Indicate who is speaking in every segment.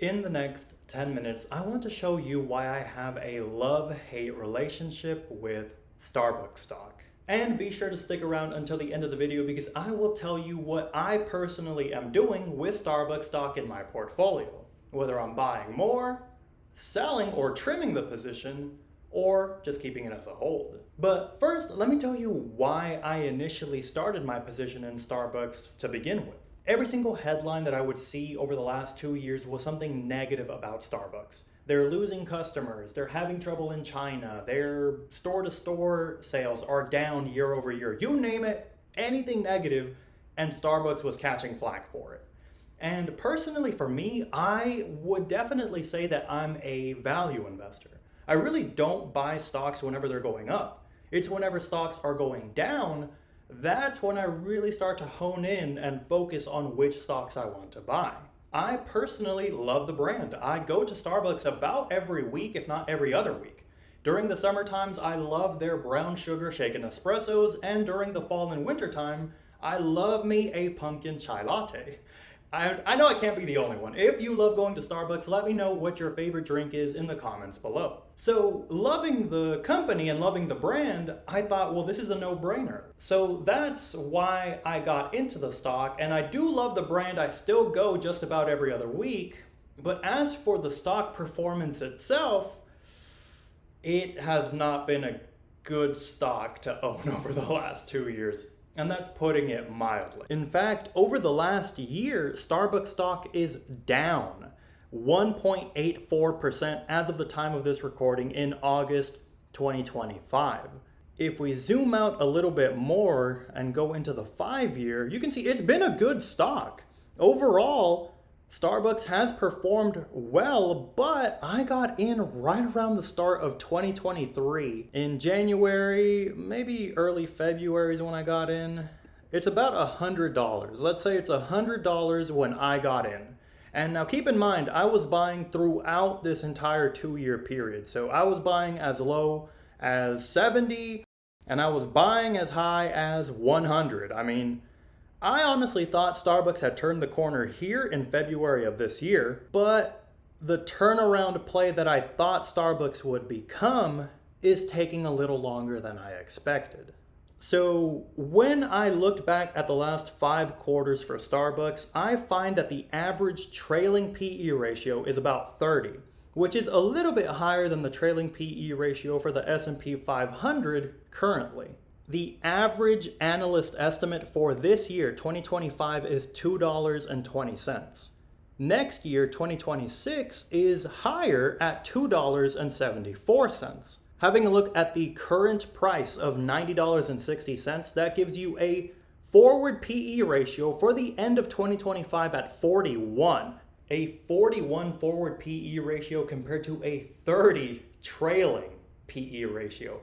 Speaker 1: In the next 10 minutes, I want to show you why I have a love-hate relationship with Starbucks stock. And be sure to stick around until the end of the video because I will tell you what I personally am doing with Starbucks stock in my portfolio. Whether I'm buying more, selling or trimming the position, or just keeping it as a hold. But first, let me tell you why I initially started my position in Starbucks to begin with. Every single headline that I would see over the last 2 years was something negative about Starbucks. They're losing customers, they're having trouble in China, their store-to-store sales are down year over year. You name it, anything negative, and Starbucks was catching flack for it. And personally for me, I would definitely say that I'm a value investor. I really don't buy stocks whenever they're going up. It's whenever stocks are going down, that's when I really start to hone in and focus on which stocks I want to buy. I personally love the brand. I go to Starbucks about every week, if not every other week. During the summer times, I love their brown sugar shaken espressos, and during the fall and winter time, I love me a pumpkin chai latte. I know I can't be the only one. If you love going to Starbucks, let me know what your favorite drink is in the comments below. So, loving the company and loving the brand, I thought, well, this is a no-brainer. So that's why I got into the stock, and I do love the brand. I still go just about every other week. But as for the stock performance itself, it has not been a good stock to own over the last 2 years. And that's putting it mildly. In fact, over the last year, Starbucks stock is down 1.84% as of the time of this recording in August 2025. If we zoom out a little bit more and go into the 5-year, you can see it's been a good stock. Overall, Starbucks has performed well, but I got in right around the start of 2023. In January, maybe early February is when I got in. It's about $100. Let's say it's $100 when I got in. And now keep in mind, I was buying throughout this entire 2-year period. So I was buying as low as 70, and I was buying as high as 100. I mean, I honestly thought Starbucks had turned the corner here in February of this year, but the turnaround play that I thought Starbucks would become is taking a little longer than I expected. So when I looked back at the last 5 quarters for Starbucks, I find that the average trailing PE ratio is about 30, which is a little bit higher than the trailing PE ratio for the S&P 500 currently. The average analyst estimate for this year, 2025, is $2.20. Next year, 2026, is higher at $2.74. Having a look at the current price of $90.60, that gives you a forward PE ratio for the end of 2025 at 41. A 41 forward PE ratio compared to a 30 trailing PE ratio.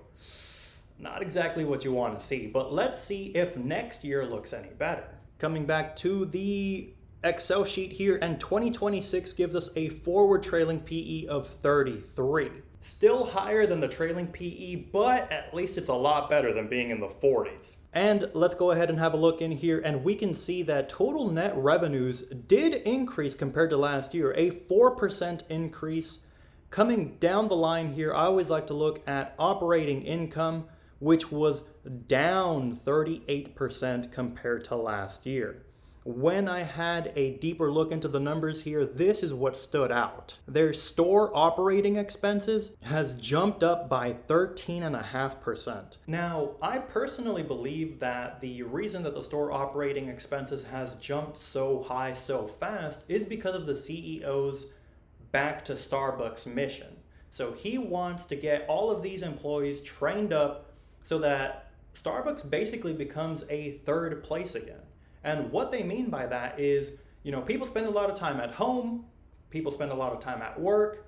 Speaker 1: Not exactly what you want to see, but let's see if next year looks any better. Coming back to the Excel sheet here, and 2026 gives us a forward trailing PE of 33. Still higher than the trailing PE, but at least it's a lot better than being in the 40s. And let's go ahead and have a look in here, and we can see that total net revenues did increase compared to last year, a 4% increase. Coming down the line here, I always like to look at operating income, which was down 38% compared to last year. When I had a deeper look into the numbers here, this is what stood out. Their store operating expenses has jumped up by 13.5%. Now, I personally believe that the reason that the store operating expenses has jumped so high so fast is because of the CEO's back to Starbucks mission. So he wants to get all of these employees trained up so that Starbucks basically becomes a third place again. And what they mean by that is, people spend a lot of time at home, people spend a lot of time at work.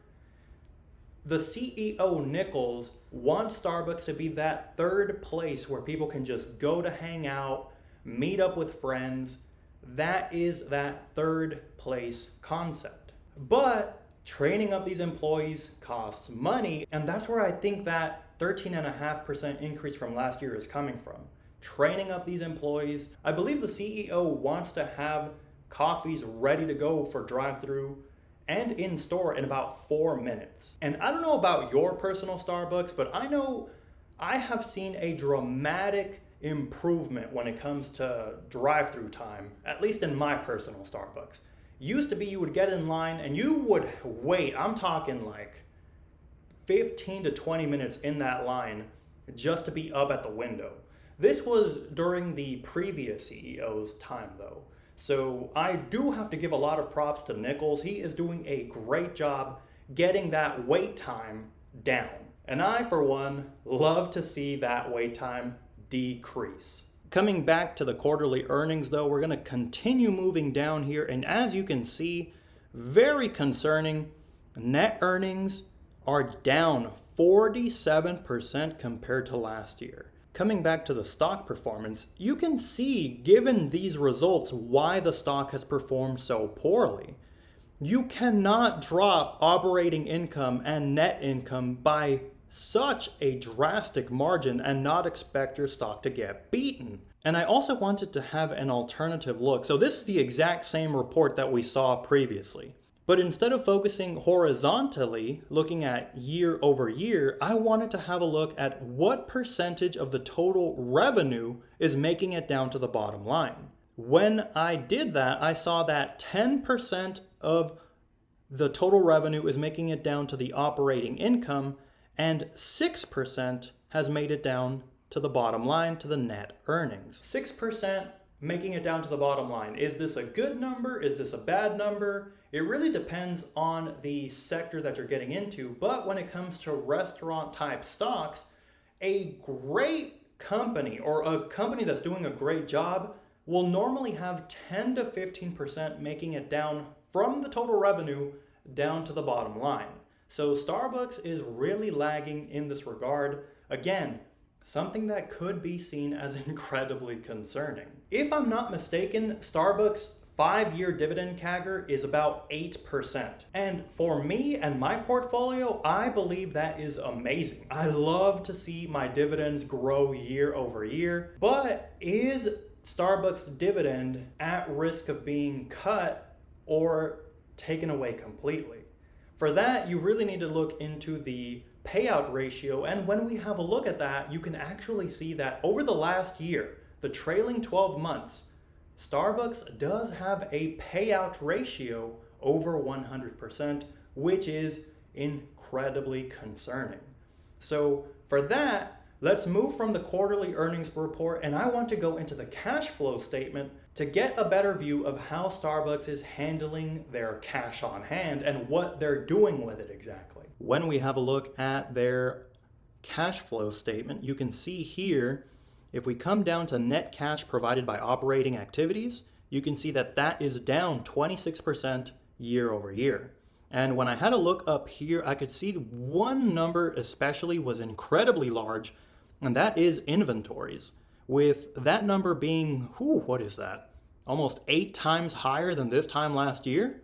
Speaker 1: The CEO Nichols wants Starbucks to be that third place where people can just go to hang out, meet up with friends. That is that third place concept. But training up these employees costs money, and that's where I think that 13.5% increase from last year is coming from. Training up these employees. I believe the CEO wants to have coffees ready to go for drive-through and in store in about 4 minutes. And I don't know about your personal Starbucks, but I know I have seen a dramatic improvement when it comes to drive-through time, at least in my personal Starbucks. Used to be you would get in line and you would wait, I'm talking like 15 to 20 minutes in that line just to be up at the window. This was during the previous CEO's time though. So I do have to give a lot of props to Nichols. He is doing a great job getting that wait time down. And I, for one, love to see that wait time decrease. Coming back to the quarterly earnings though, we're going to continue moving down here. And as you can see, very concerning, net earnings are down 47% compared to last year. Coming back to the stock performance, you can see, given these results, why the stock has performed so poorly. You cannot drop operating income and net income by such a drastic margin and not expect your stock to get beaten. And I also wanted to have an alternative look. So this is the exact same report that we saw previously. But instead of focusing horizontally, looking at year over year, I wanted to have a look at what percentage of the total revenue is making it down to the bottom line. When I did that, I saw that 10% of the total revenue is making it down to the operating income, and 6% has made it down to the bottom line, to the net earnings. 6% making it down to the bottom line. Is this a good number? Is this a bad number? It really depends on the sector that you're getting into, but when it comes to restaurant type stocks, a great company or a company that's doing a great job will normally have 10 to 15% making it down from the total revenue down to the bottom line. So Starbucks is really lagging in this regard. Again, something that could be seen as incredibly concerning. If I'm not mistaken, Starbucks' 5-year dividend CAGR is about 8%. And for me and my portfolio, I believe that is amazing. I love to see my dividends grow year over year, but is Starbucks' dividend at risk of being cut or taken away completely? For that, you really need to look into the payout ratio, and when we have a look at that, you can actually see that over the last year, the trailing 12 months, Starbucks does have a payout ratio over 100%, which is incredibly concerning. So for that, let's move from the quarterly earnings report, and I want to go into the cash flow statement to get a better view of how Starbucks is handling their cash on hand and what they're doing with it exactly. When we have a look at their cash flow statement, you can see here, if we come down to net cash provided by operating activities, you can see that that is down 26% year over year. And when I had a look up here, I could see one number especially was incredibly large, and that is inventories. With that number being, what is that? Almost 8 times higher than this time last year.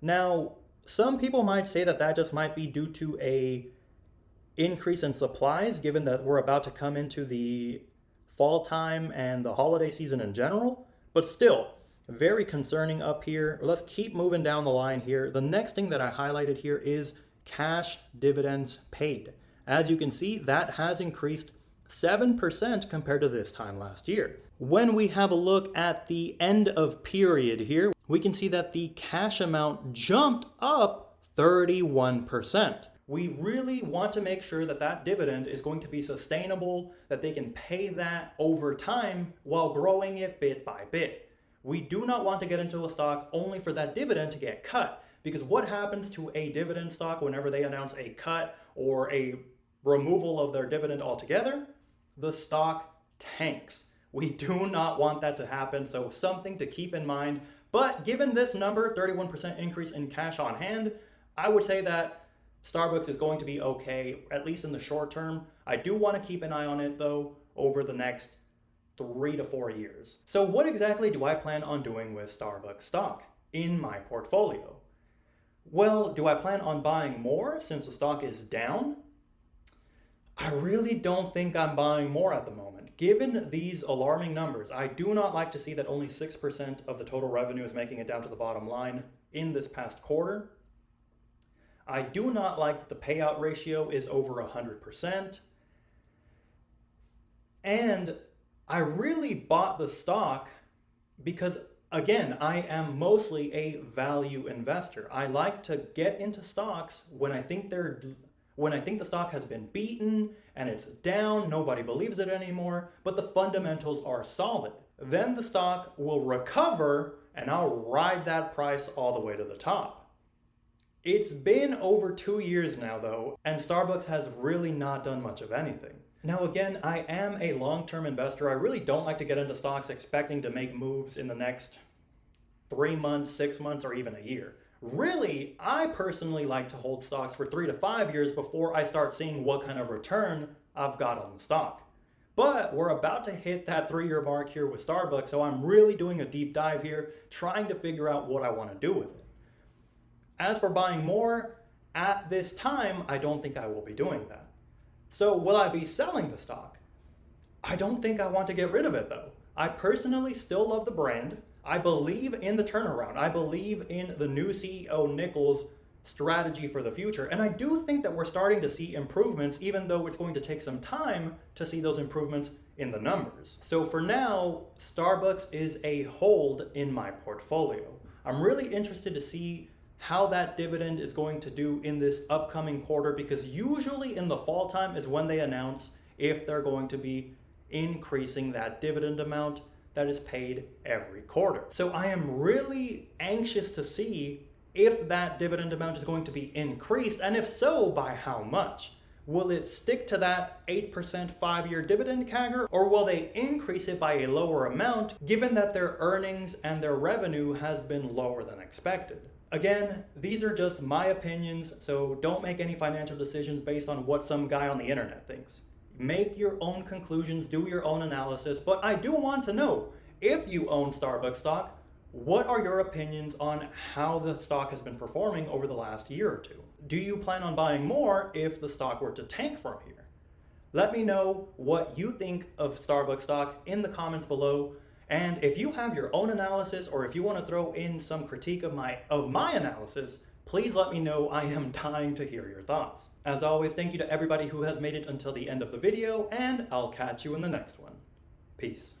Speaker 1: Now, some people might say that that just might be due to a increase in supplies, given that we're about to come into the fall time and the holiday season in general, but still very concerning up here. Let's keep moving down the line here. The next thing that I highlighted here is cash dividends paid. As you can see, that has increased 7% compared to this time last year. When we have a look at the end of period here, we can see that the cash amount jumped up 31%. We really want to make sure that that dividend is going to be sustainable, that they can pay that over time while growing it bit by bit. We do not want to get into a stock only for that dividend to get cut, because what happens to a dividend stock whenever they announce a cut or a removal of their dividend altogether? The stock tanks. We do not want that to happen, so something to keep in mind. But given this number, 31% increase in cash on hand, I would say that Starbucks is going to be okay, at least in the short term. I do want to keep an eye on it though over the next 3 to 4 years. So what exactly do I plan on doing with Starbucks stock in my portfolio? Well, do I plan on buying more since the stock is down? I really don't think I'm buying more at the moment. Given these alarming numbers, I do not like to see that only 6% of the total revenue is making it down to the bottom line. in this past quarter. I do not like that the payout ratio is over 100%. And I really bought the stock because, again, I am mostly a value investor. I like to get into stocks when I think the stock has been beaten and it's down, nobody believes it anymore, but the fundamentals are solid. Then the stock will recover and I'll ride that price all the way to the top. It's been over 2 years now though, and Starbucks has really not done much of anything. Now again, I am a long-term investor. I really don't like to get into stocks expecting to make moves in the next 3 months, 6 months, or even a year. Really, I personally like to hold stocks for 3 to 5 years before I start seeing what kind of return I've got on the stock. But we're about to hit that 3-year mark here with Starbucks, so I'm really doing a deep dive here, trying to figure out what I want to do with it. As for buying more, at this time, I don't think I will be doing that. So will I be selling the stock? I don't think I want to get rid of it though. I personally still love the brand. I believe in the turnaround. I believe in the new CEO Nichols' strategy for the future. And I do think that we're starting to see improvements, even though it's going to take some time to see those improvements in the numbers. So for now, Starbucks is a hold in my portfolio. I'm really interested to see how that dividend is going to do in this upcoming quarter, because usually in the fall time is when they announce if they're going to be increasing that dividend amount that is paid every quarter. So I am really anxious to see if that dividend amount is going to be increased, and if so, by how much. Will it stick to that 8% 5-year dividend CAGR, or will they increase it by a lower amount given that their earnings and their revenue has been lower than expected? Again, these are just my opinions, so don't make any financial decisions based on what some guy on the internet thinks. Make your own conclusions, do your own analysis, but I do want to know, if you own Starbucks stock, what are your opinions on how the stock has been performing over the last year or two? Do you plan on buying more if the stock were to tank from here? Let me know what you think of Starbucks stock in the comments below. And if you have your own analysis, or if you want to throw in some critique of my analysis, please let me know. I am dying to hear your thoughts. As always, thank you to everybody who has made it until the end of the video, and I'll catch you in the next one. Peace.